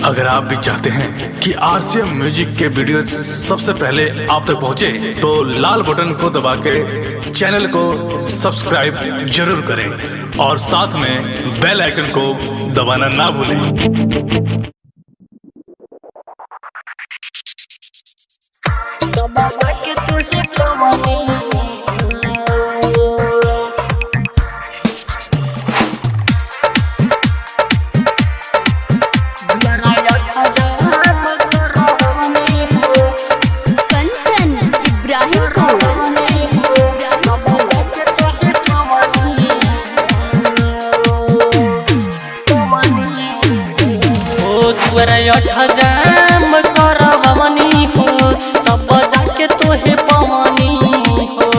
अगर आप भी चाहते हैं कि आरसीएम म्यूजिक के वीडियो सबसे पहले आप तक पहुंचे, तो लाल बटन को दबा के चैनल को सब्सक्राइब जरूर करें और साथ में बेल आइकन को दबाना ना भूलें। हजाम करवनी हो तब जाके तोहे पवनी हो।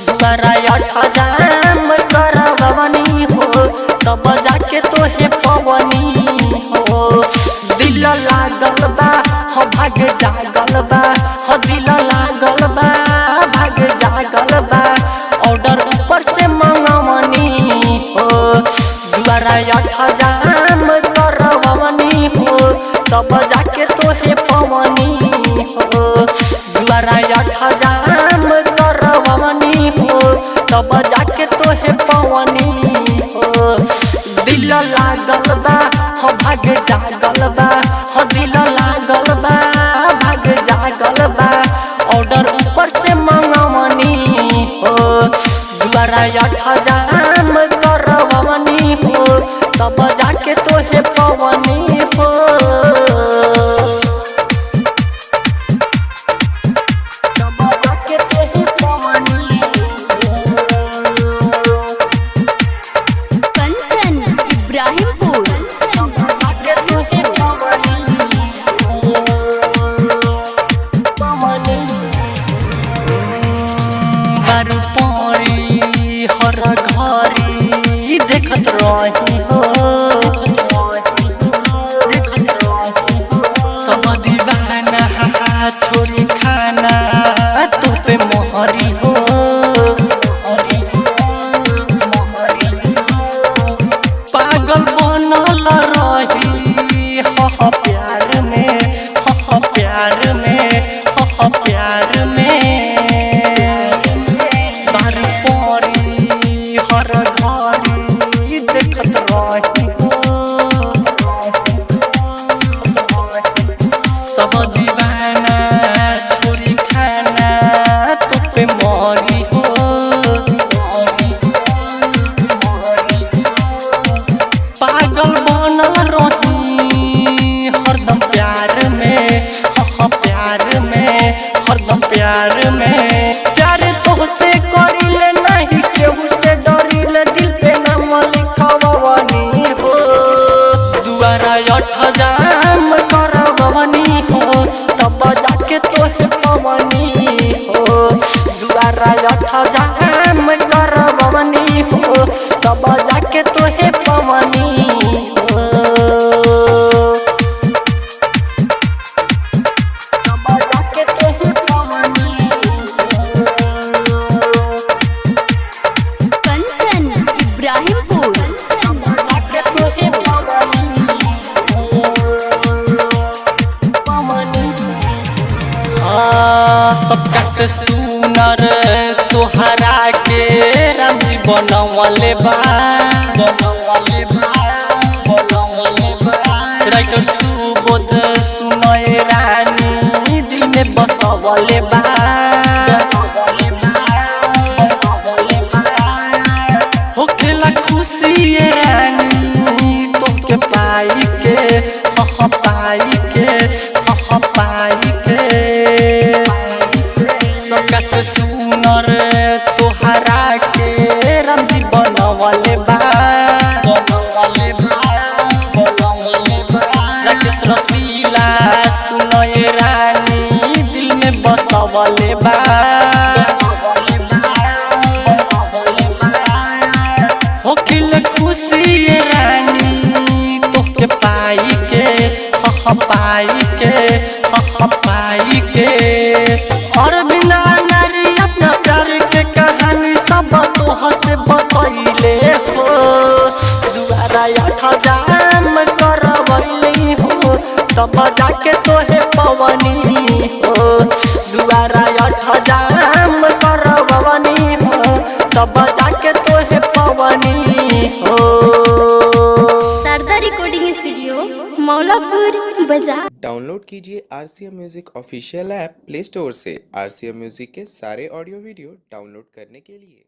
द्वारा हजाम करवनी हो तब जाके तोहे पवनी हो। दिल लागल बा हो भाग जागल बा, हो दिल लागल बा भाग जागल बा, ऑर्डर ऊपर से मंगवनी हो। द्वारा हजाम करवनी हो तब जाके तोहे पवनी हो। द्वारा हजाम करवनी हो तब जाके तोहे पवनी हो। दिल लागल बा हो भाग जागल बा, हो दिल लागल बा भाग जागल बा, ऑर्डर ऊपर से मंगवनी हो। द्वारा हजाम करवनी हो तब जाके तोहे पवनी हो। हर घरी देखत रही हो, सब दीवाना छोरी खाना तू पे मोहरी हो। पागल बनल रही हो प्यार में, हो प्यार में, हो प्यार में। हर घरी देखत रही हो, सब दीवाना छोरी खाना तू पे मोरी हो। पागल बनल रही हरदम प्यार में, हो प्यार में, हरदम प्यार में। प्यार तोहसे करिले नहीं केहू से डरिले, दिल पे नाम लिखवनी हो। द्वारा हजाम करवनी हो तब जाके तोहे पवनी हो। द्वारा हजाम करवनी हो तब जाके तोहे पवनी हो। सबका से सुनर तोहरा के रामजी बनवले बा, बनवले बा, बनवले बा। राइटर सुबोध सुनय रानी दिल में बसवले बा, बसवले बा, बसवले बा। होखेला खुशी ये रानी तुमके पाई के, हो पाई के, हो पाई के। सबका से सुनर तोहरा के रामजी बनवले बा, बनवले बा, बनवले बा। राकेश रसीला सुनय रानी दिल में बसवले बा, बसवले बा, बसवले बा। होखेला खुशी ये रानी तोहके पाई के, हो पाई के, हो पाई के। और बिना नारी अपना प्यार के कहानी सब तोह से बतैले हो। द्वारा हजाम करवली हो तब जाके तोहे पवनी हो दुआरा 8 जाम करवनी हो तब जाके तोहे पवनी हो। शारदा रिकॉर्डिंग स्टूडियो मौलापुर बाजार। डाउनलोड कीजिए RCM music official app play store से। RCM म्यूजिक के सारे ऑडियो वीडियो डाउनलोड करने के लिए।